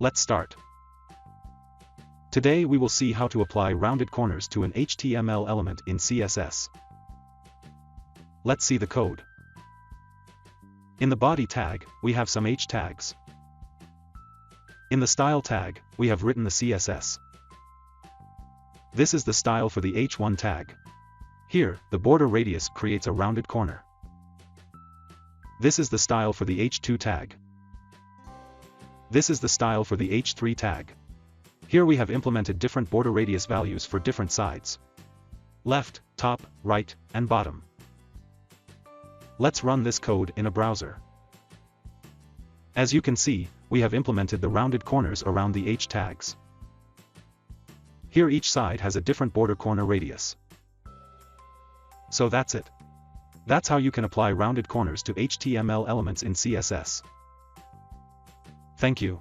Let's start. Today we will see how to apply rounded corners to an HTML element in CSS. Let's see the code. In the body tag, we have some H tags. In the style tag, we have written the CSS. This is the style for the H1 tag. Here, the border radius creates a rounded corner. This is the style for the H2 tag. This is the style for the H3 tag. Here we have implemented different border radius values for different sides. Left, top, right, and bottom. Let's run this code in a browser. As you can see, we have implemented the rounded corners around the H tags. Here each side has a different border corner radius. So that's it. That's how you can apply rounded corners to HTML elements in CSS. Thank you.